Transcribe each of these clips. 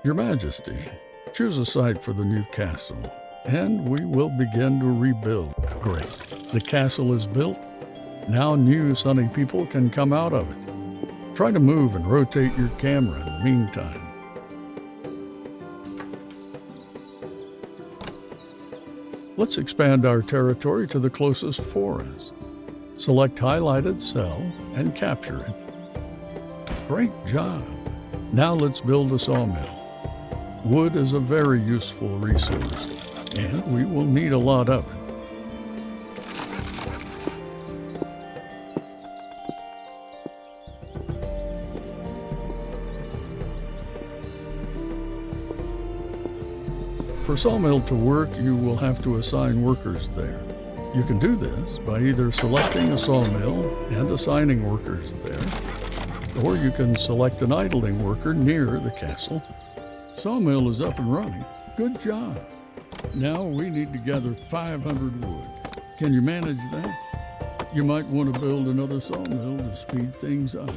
Your Majesty, choose a site for the new castle, and we will begin to rebuild. Great. The castle is built. Now new sunny people can come out of it. Try to move and rotate your camera in the meantime. Let's expand our territory to the closest forest. Select highlighted cell and capture it. Great job. Now let's build a sawmill. Wood is a very useful resource, and we will need a lot of it. For sawmill to work, you will have to assign workers there. You can do this by either selecting a sawmill and assigning workers there, or you can select an idling worker near the castle. Sawmill is up and running. Good job. Now we need to gather 500 wood. Can you manage that? You might want to build another sawmill to speed things up.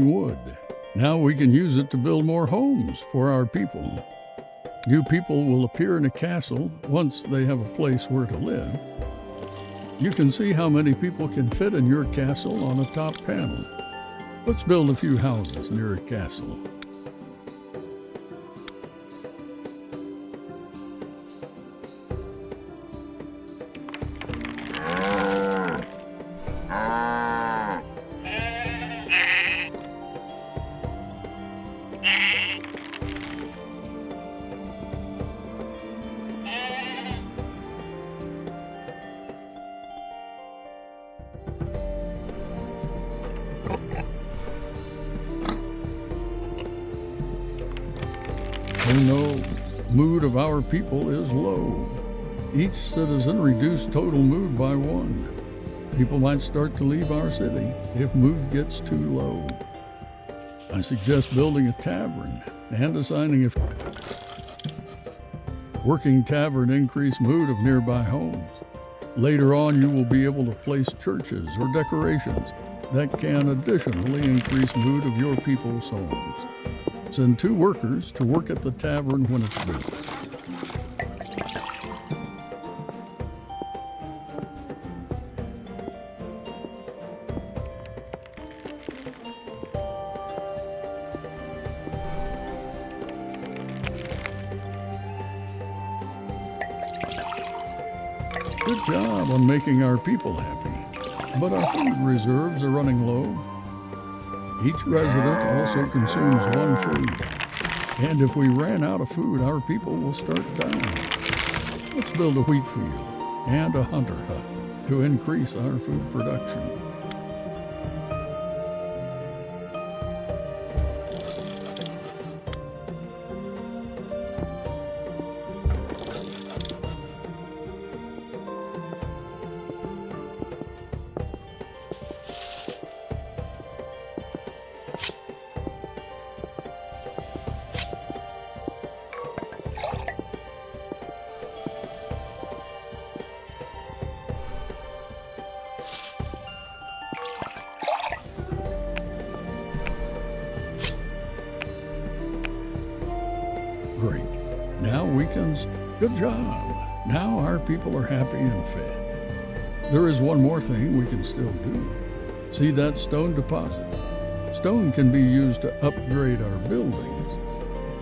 Wood. Now we can use it to build more homes for our people. New people will appear in a castle once they have a place where to live. You can see how many people can fit in your castle on the top panel. Let's build a few houses near a castle. Oh no, mood of our people is low. Each citizen reduced total mood by 1. People might start to leave our city if mood gets too low. I suggest building a tavern and assigning a working tavern increase mood of nearby homes. Later on, you will be able to place churches or decorations that can additionally increase mood of your people's homes. Send 2 workers to work at the tavern when it's built. Good job on making our people happy, but our food reserves are running low. Each resident also consumes 1 food, and if we ran out of food, our people will start dying. Let's build a wheat field and a hunter hut to increase our food production. Great. Now we can... Good job. Now our people are happy and fed. There is one more thing we can still do. See that stone deposit? Stone can be used to upgrade our buildings.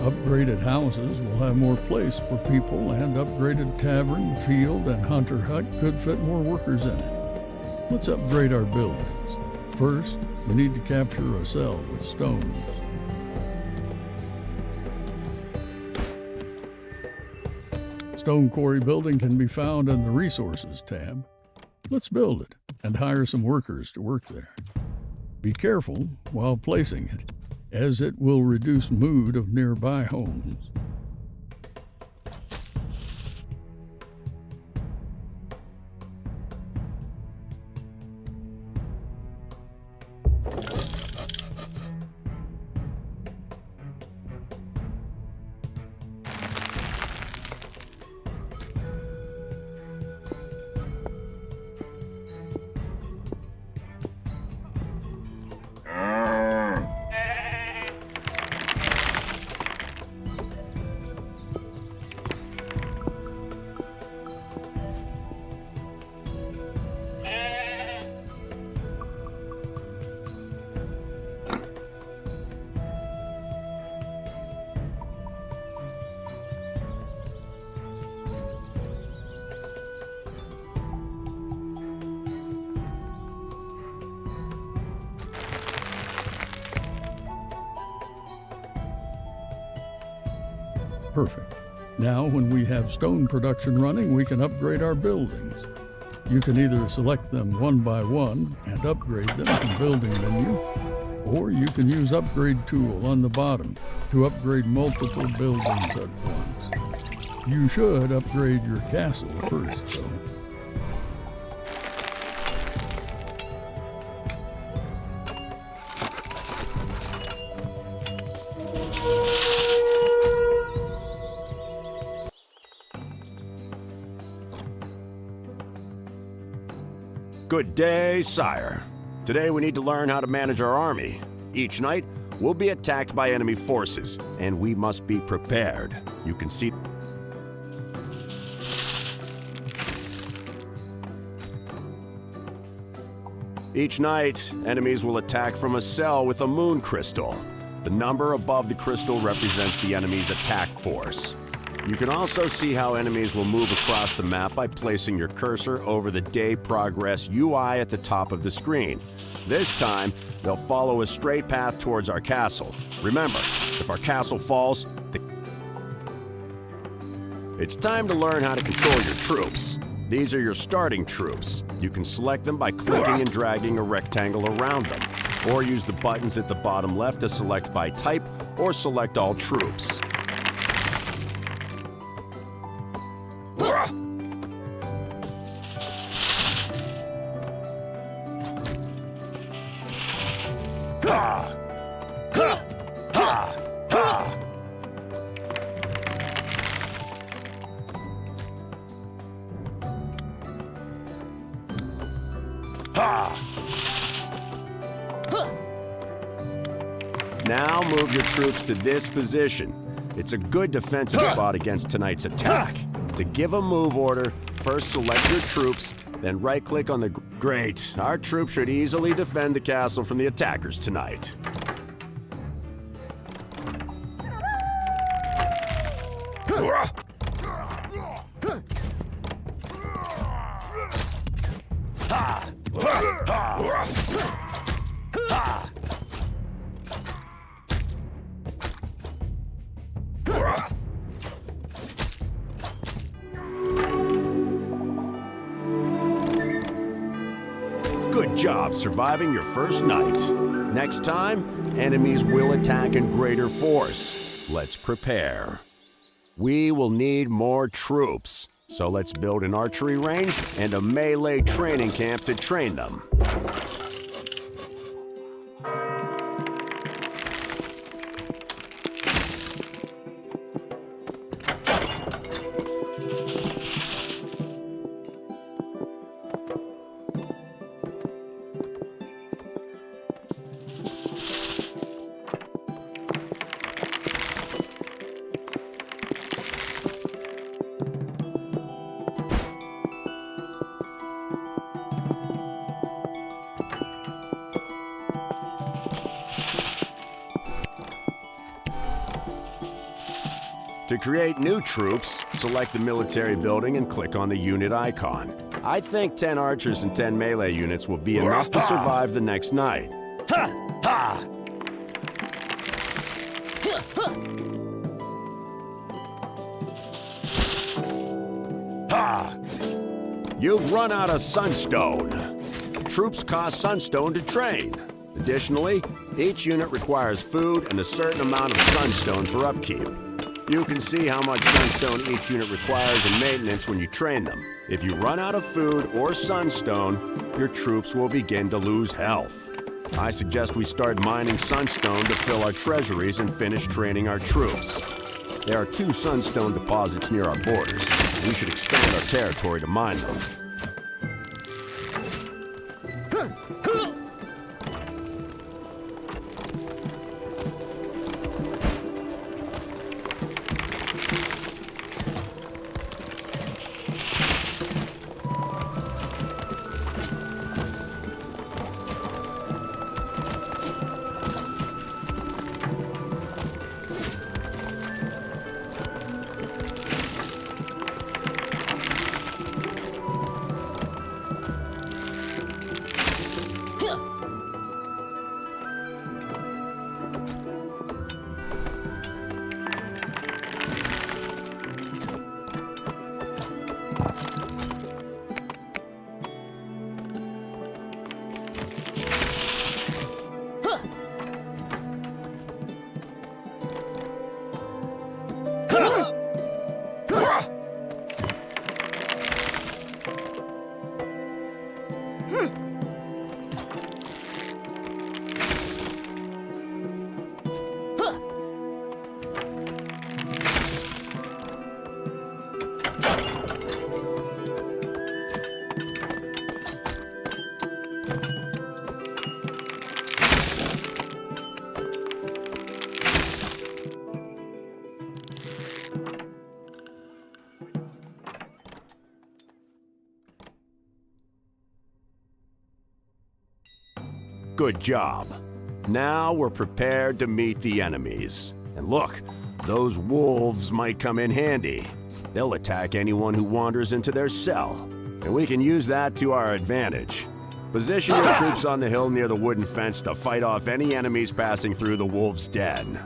Upgraded houses will have more place for people, and upgraded tavern, field, and hunter hut could fit more workers in it. Let's upgrade our buildings. First, we need to capture a cell with stones. Stone Quarry building can be found in the Resources tab. Let's build it and hire some workers to work there. Be careful while placing it, as it will reduce mood of nearby homes. Perfect. Now, when we have stone production running, we can upgrade our buildings. You can either select them one by one and upgrade them from building menu, or you can use upgrade tool on the bottom to upgrade multiple buildings at once. You should upgrade your castle first, though. Good day, sire. Today we need to learn how to manage our army. Each night, we'll be attacked by enemy forces, and we must be prepared. You can see... Each night, enemies will attack from a cell with a moon crystal. The number above the crystal represents the enemy's attack force. You can also see how enemies will move across the map by placing your cursor over the Day Progress UI at the top of the screen. This time, they'll follow a straight path towards our castle. Remember, if our castle falls, it's time to learn how to control your troops. These are your starting troops. You can select them by clicking and dragging a rectangle around them, or use the buttons at the bottom left to select by type or select all troops. Now move your troops to this position. It's a good defensive spot against tonight's attack. To give a move order, first select your troops, then right-click on the... Great. Our troops should easily defend the castle from the attackers tonight. Good job surviving your first night. Next time, enemies will attack in greater force. Let's prepare. We will need more troops, so let's build an archery range and a melee training camp to train them. To create new troops, select the military building and click on the unit icon. I think 10 archers and 10 melee units will be enough to survive the next night. Ha! Ha! You've run out of sunstone. Troops cost sunstone to train. Additionally, each unit requires food and a certain amount of sunstone for upkeep. You can see how much sunstone each unit requires in maintenance when you train them. If you run out of food or sunstone, your troops will begin to lose health. I suggest we start mining sunstone to fill our treasuries and finish training our troops. There are 2 sunstone deposits near our borders. We should expand our territory to mine them. Good job. Now we're prepared to meet the enemies. And look, those wolves might come in handy. They'll attack anyone who wanders into their cell, and we can use that to our advantage. Position your troops on the hill near the wooden fence to fight off any enemies passing through the wolves' den.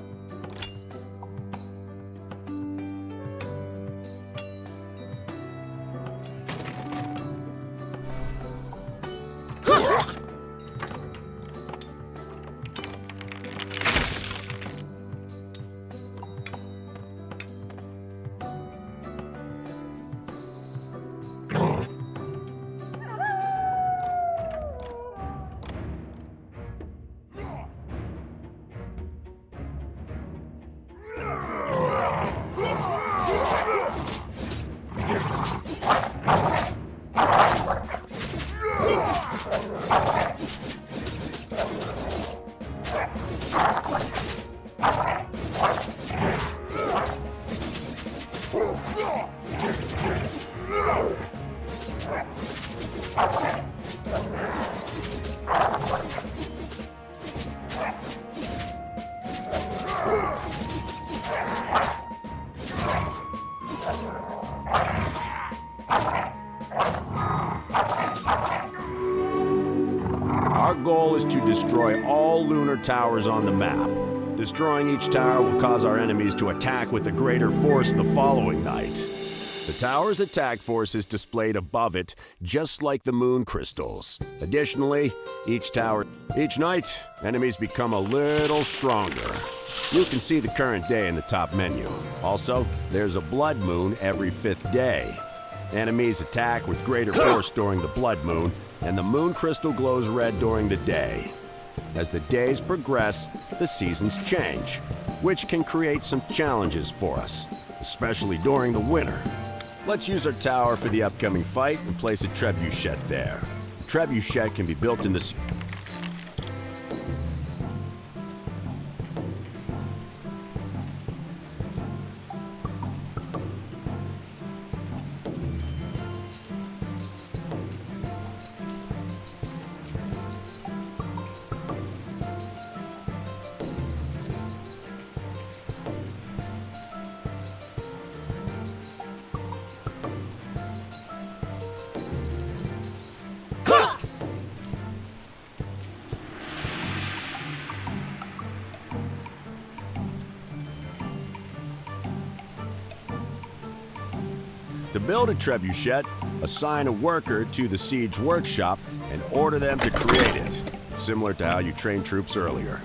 Our goal is to destroy all lunar towers on the map. Destroying each tower will cause our enemies to attack with a greater force the following night. The tower's attack force is displayed above it, just like the moon crystals. Additionally, each night, enemies become a little stronger. You can see the current day in the top menu. Also, there's a blood moon every 5th day. Enemies attack with greater force during the blood moon, and the moon crystal glows red during the day. As the days progress, the seasons change, which can create some challenges for us, especially during the winter. Let's use our tower for the upcoming fight and place a trebuchet there. A trebuchet can be built in the... To build a trebuchet, Assign a worker to the siege workshop and order them to create it, similar to how you trained troops earlier.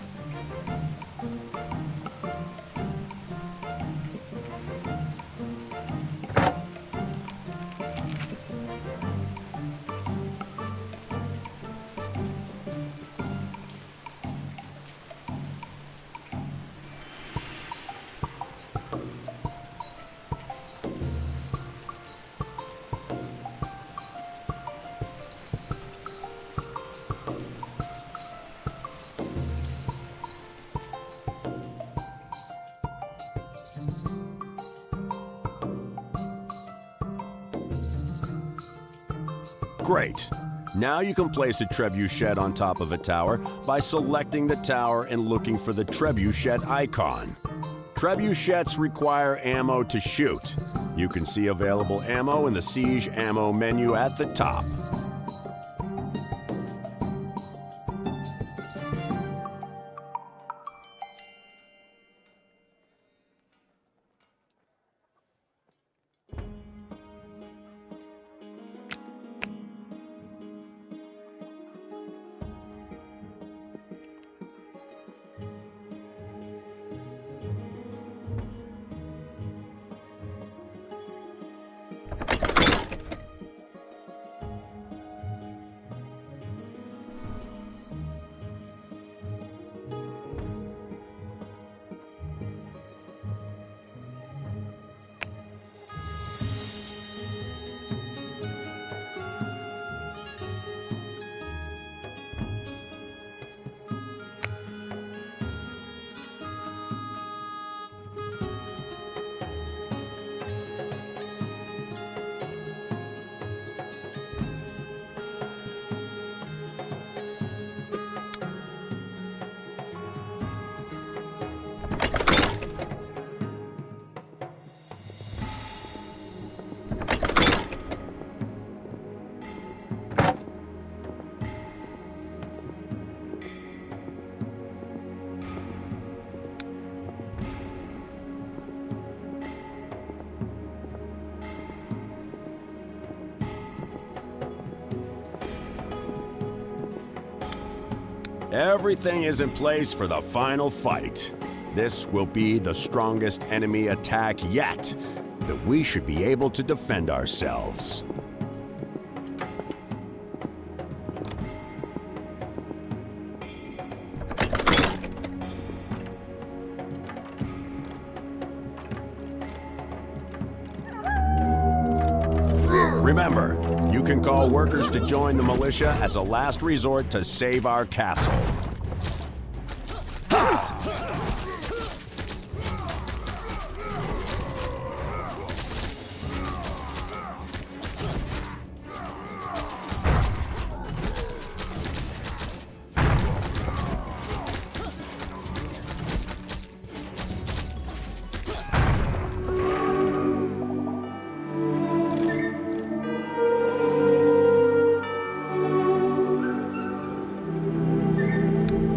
Great. Now you can place a trebuchet on top of a tower by selecting the tower and looking for the trebuchet icon. Trebuchets require ammo to shoot. You can see available ammo in the Siege ammo menu at the top. Everything is in place for the final fight. This will be the strongest enemy attack yet, but we should be able to defend ourselves. Remember, you can call workers to join the militia as a last resort to save our castle.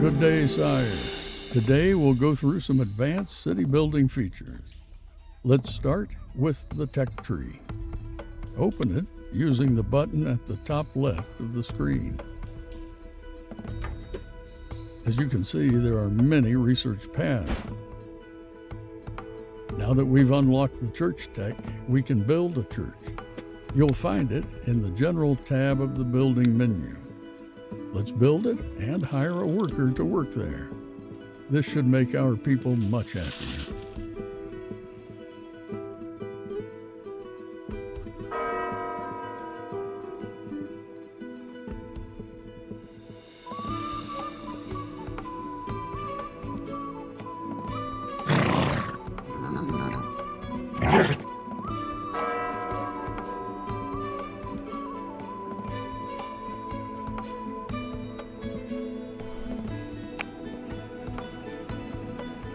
Good day, sire. Today we'll go through some advanced city building features. Let's start with the tech tree. Open it using the button at the top left of the screen. As you can see, there are many research paths. Now that we've unlocked the church tech, we can build a church. You'll find it in the General tab of the building menu. Let's build it and hire a worker to work there. This should make our people much happier.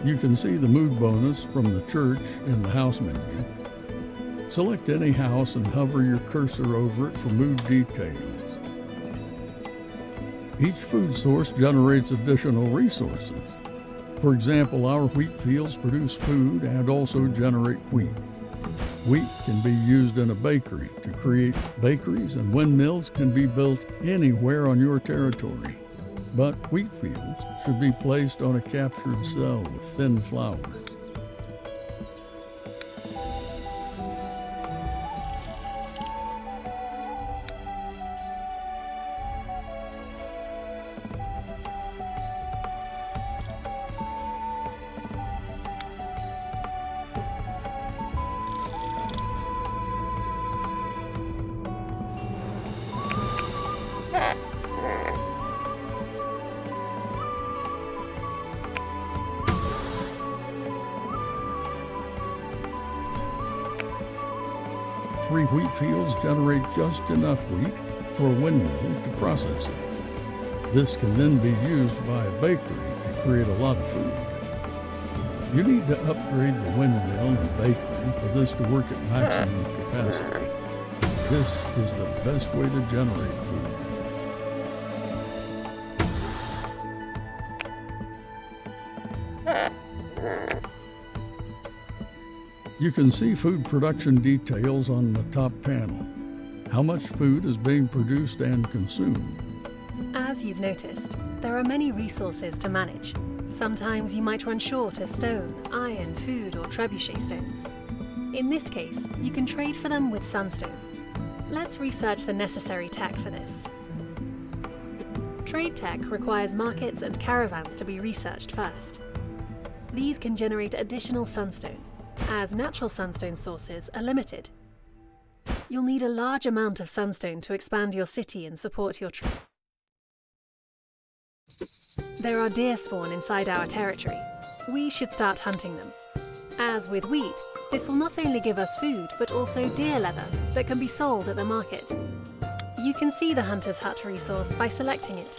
You can see the mood bonus from the church in the house menu. Select any house and hover your cursor over it for mood details. Each food source generates additional resources. For example, our wheat fields produce food and also generate wheat. Wheat can be used in a bakery to create bakeries, and windmills can be built anywhere on your territory. But wheat fields should be placed on a captured cell with thin flowers. Three wheat fields generate just enough wheat for a windmill to process it. This can then be used by a bakery to create a lot of food. You need to upgrade the windmill and bakery for this to work at maximum capacity. This is the best way to generate food. You can see food production details on the top panel. How much food is being produced and consumed. As you've noticed, there are many resources to manage. Sometimes you might run short of stone, iron, food, or trebuchet stones. In this case, you can trade for them with sunstone. Let's research the necessary tech for this. Trade tech requires markets and caravans to be researched first. These can generate additional sunstone, as natural sunstone sources are limited. You'll need a large amount of sunstone to expand your city and support your trade. There are deer spawn inside our territory. We should start hunting them. As with wheat, this will not only give us food, but also deer leather that can be sold at the market. You can see the Hunter's Hut resource by selecting it.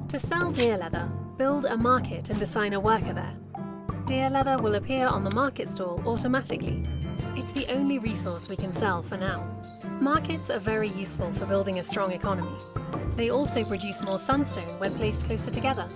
To sell deer leather, build a market and assign a worker there. Deer leather will appear on the market stall automatically. It's the only resource we can sell for now. Markets are very useful for building a strong economy. They also produce more sunstone when placed closer together.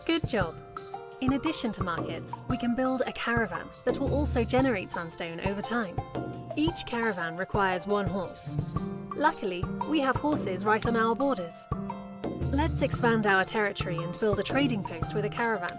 Good job! In addition to markets, we can build a caravan that will also generate sunstone over time. Each caravan requires one horse. Luckily, we have horses right on our borders. Let's expand our territory and build a trading post with a caravan.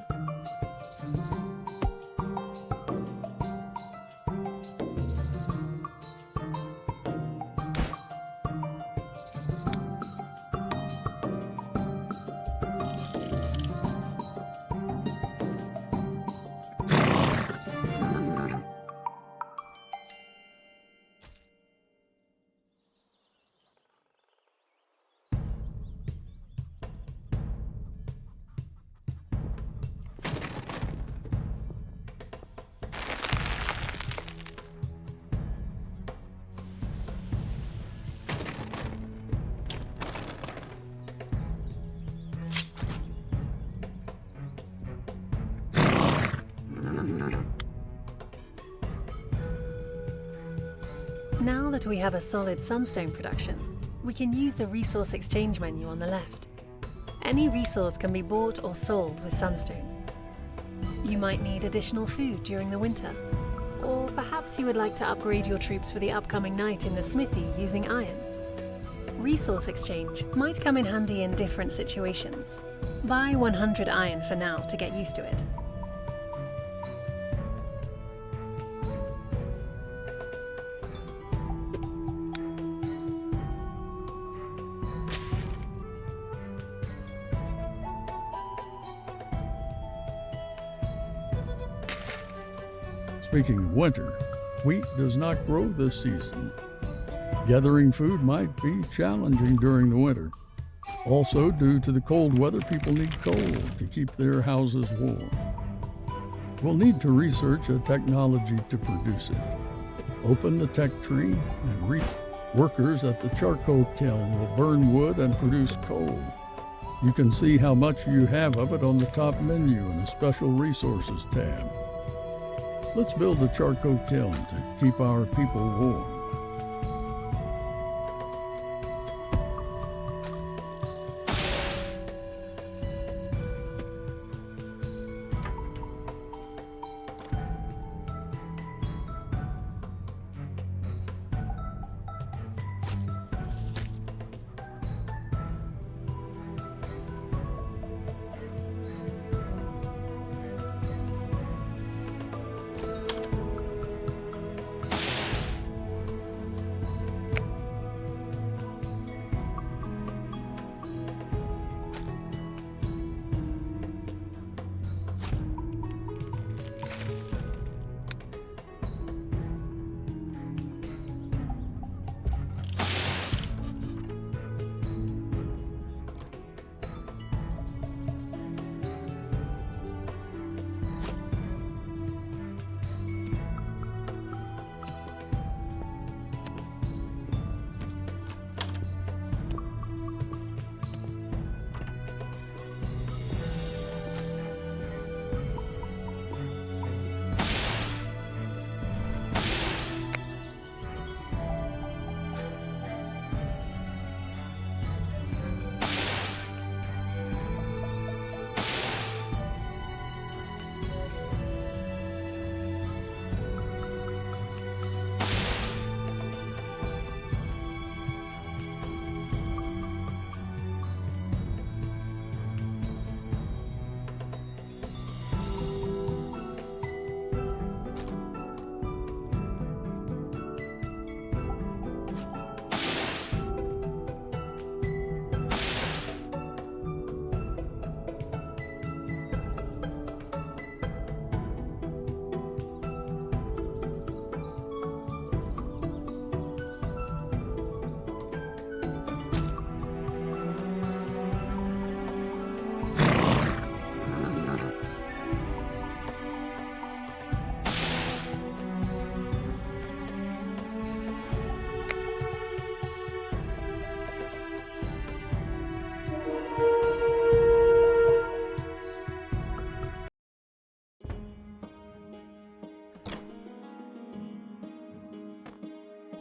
Now that we have a solid sunstone production, we can use the resource exchange menu on the left. Any resource can be bought or sold with sunstone. You might need additional food during the winter, or perhaps Perhaps you would like to upgrade your troops for the upcoming night in the smithy using iron. Resource exchange might come in handy in different situations. Buy 100 iron for now to get used to it. Speaking of winter, wheat does not grow this season. Gathering food might be challenging during the winter. Also, due to the cold weather, people need coal to keep their houses warm. We'll need to research a technology to produce it. Open the tech tree and read. Workers at the charcoal kiln will burn wood and produce coal. You can see how much you have of it on the top menu in a special resources tab. Let's build a charcoal kiln to keep our people warm.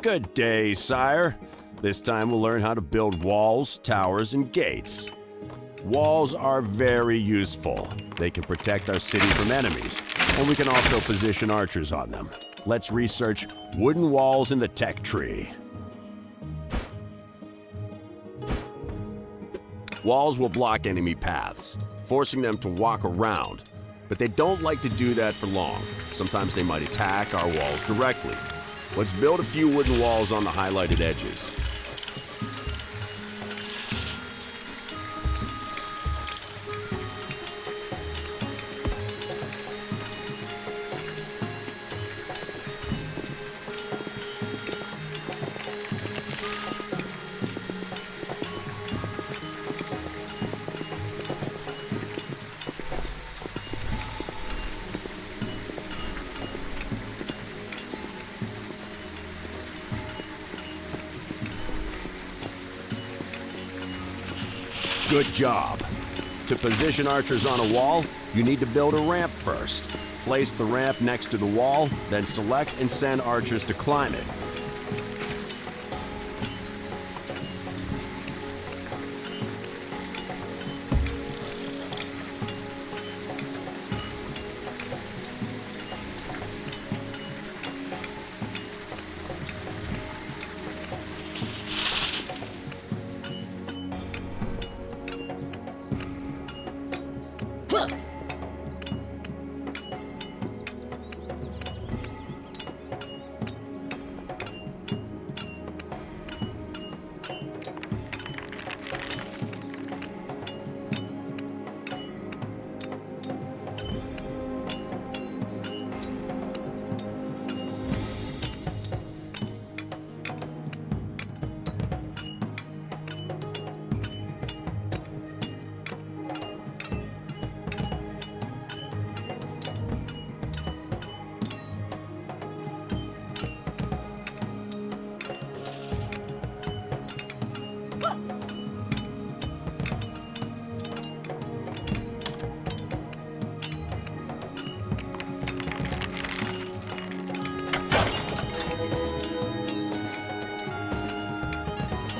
Good day, sire. This time we'll learn how to build walls, towers, and gates. Walls are very useful. They can protect our city from enemies, and we can also position archers on them. Let's research wooden walls in the tech tree. Walls will block enemy paths, forcing them to walk around, but they don't like to do that for long. Sometimes they might attack our walls directly. Let's build a few wooden walls on the highlighted edges. Good job. To position archers on a wall, you need to build a ramp first. Place the ramp next to the wall, then select and send archers to climb it.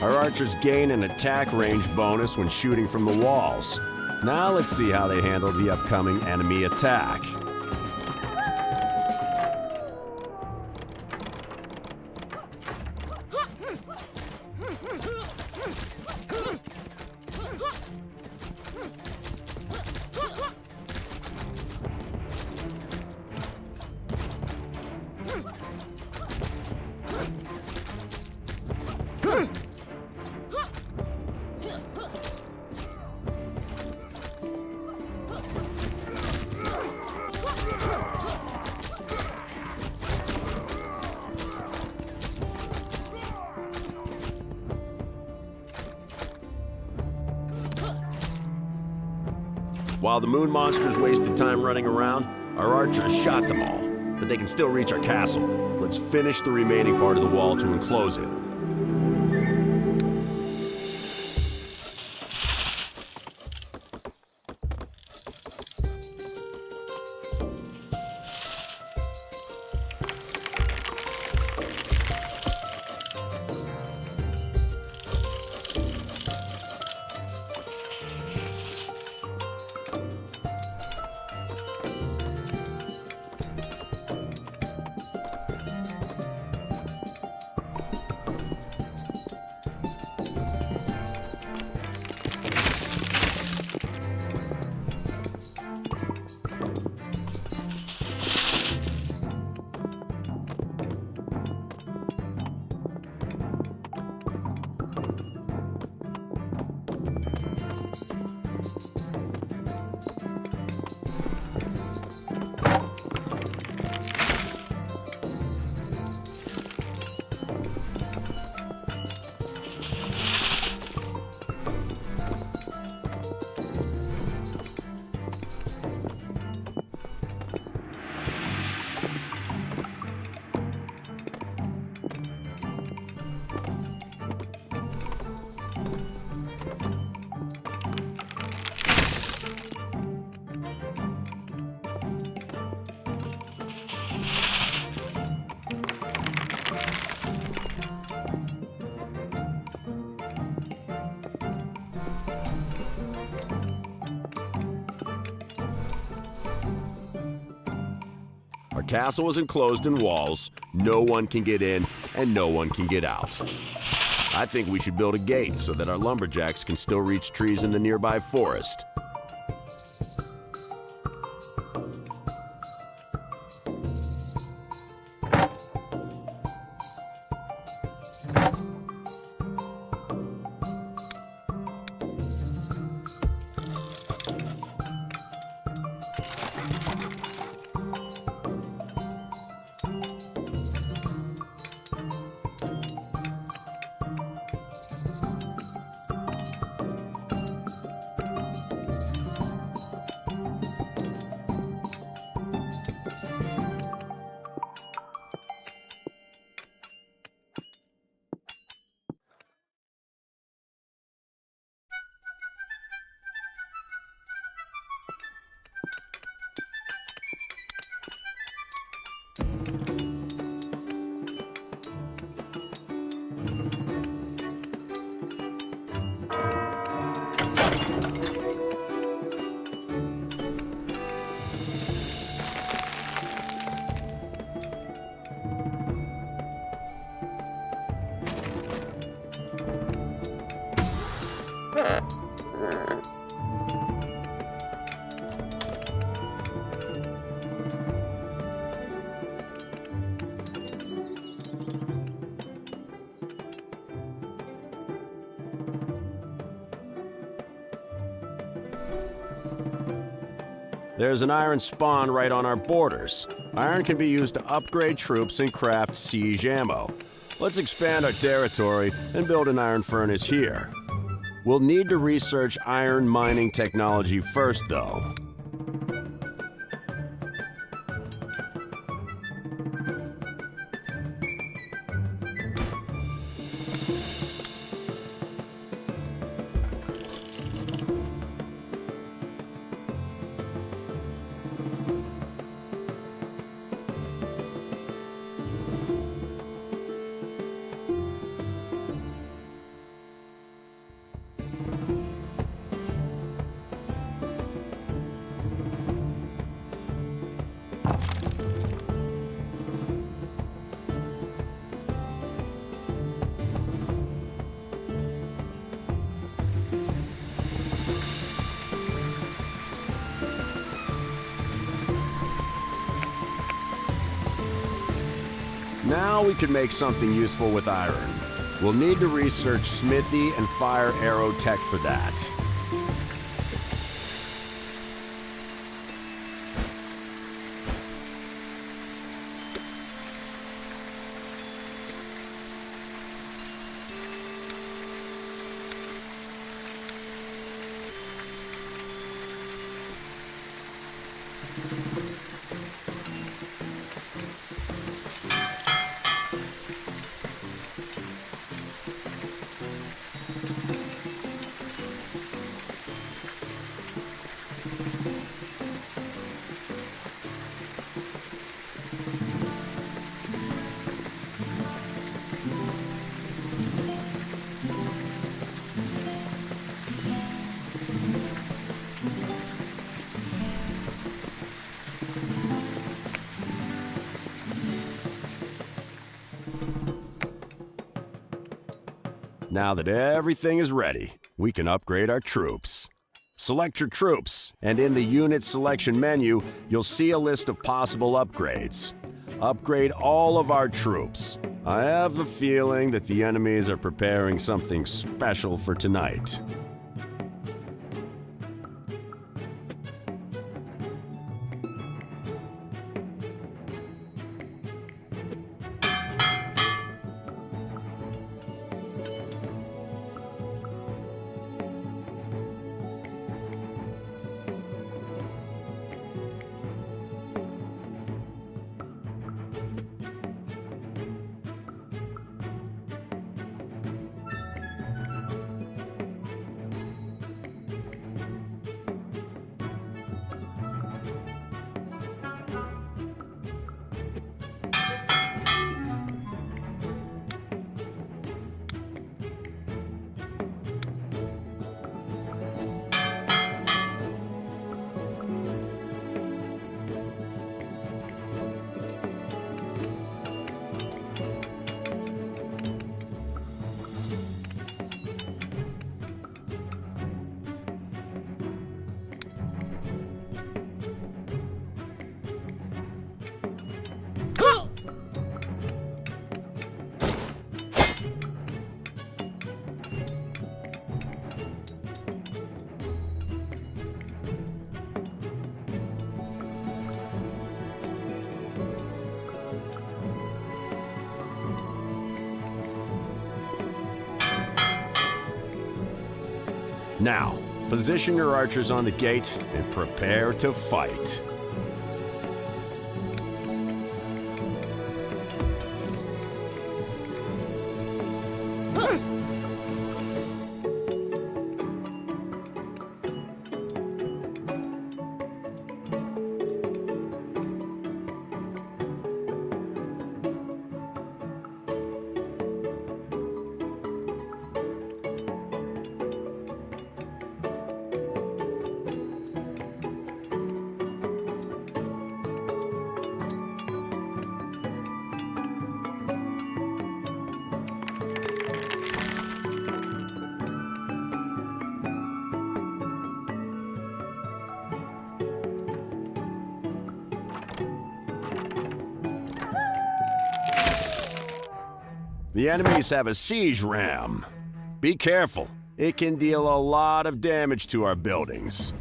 Our archers gain an attack range bonus when shooting from the walls. Now let's see how they handle the upcoming enemy attack. While the moon monsters wasted time running around, our archers shot them all, but they can still reach our castle. Let's finish the remaining part of the wall to enclose it. Our castle is enclosed in walls, no one can get in, and no one can get out. I think we should build a gate so that our lumberjacks can still reach trees in the nearby forest. There's an iron spawn right on our borders. Iron can be used to upgrade troops and craft siege ammo. Let's expand our territory and build an iron furnace here. We'll need to research iron mining technology first, though. Now we can make something useful with iron. We'll need to research smithy and fire arrow tech for that. Now that everything is ready, we can upgrade our troops. Select your troops, and in the unit selection menu, you'll see a list of possible upgrades. Upgrade all of our troops. I have a feeling that the enemies are preparing something special for tonight. Now, position your archers on the gate and prepare to fight. The enemies have a siege ram. Be careful. It can deal a lot of damage to our buildings.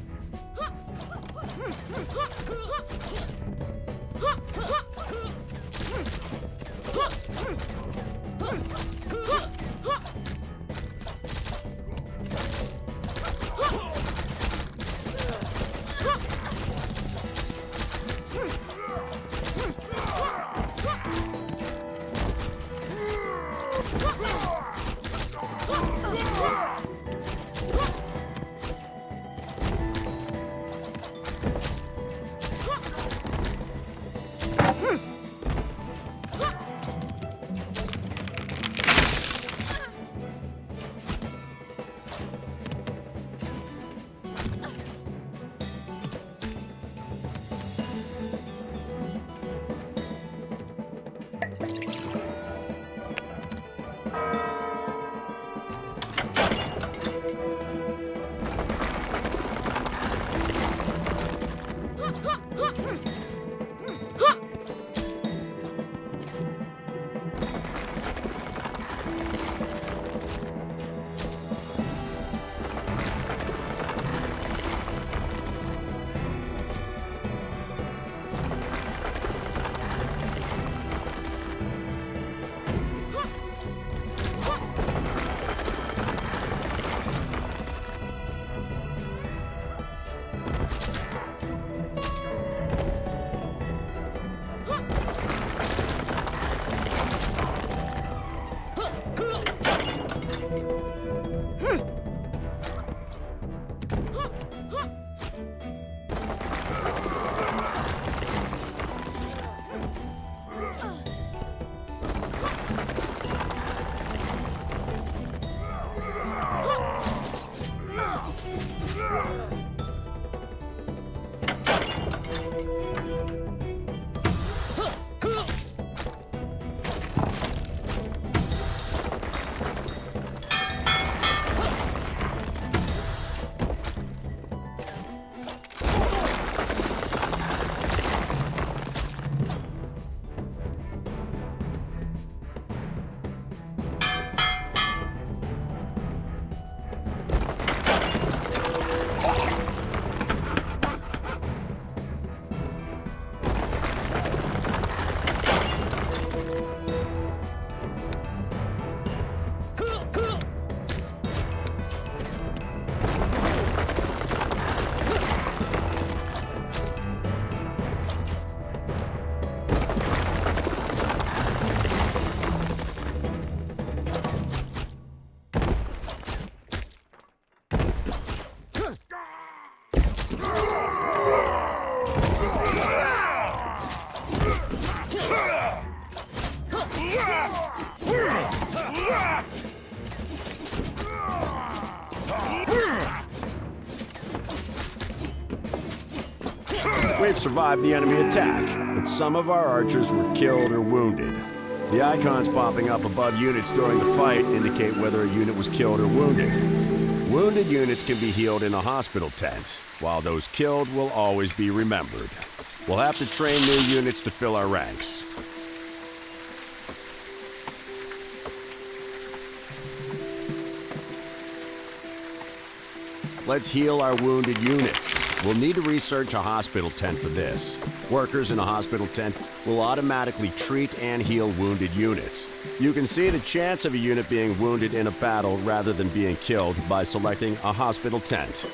We've survived the enemy attack, but some of our archers were killed or wounded. The icons popping up above units during the fight indicate whether a unit was killed or wounded. Wounded units can be healed in a hospital tent, while those killed will always be remembered. We'll have to train new units to fill our ranks. Let's heal our wounded units. We'll need to research a hospital tent for this. Workers in a hospital tent will automatically treat and heal wounded units. You can see the chance of a unit being wounded in a battle rather than being killed by selecting a hospital tent.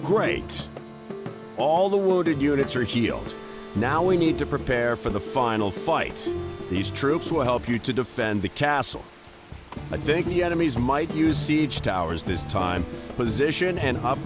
Great. All the wounded units are healed. Now we need to prepare for the final fight. These troops will help you to defend the castle. I think the enemies might use siege towers this time. Position and up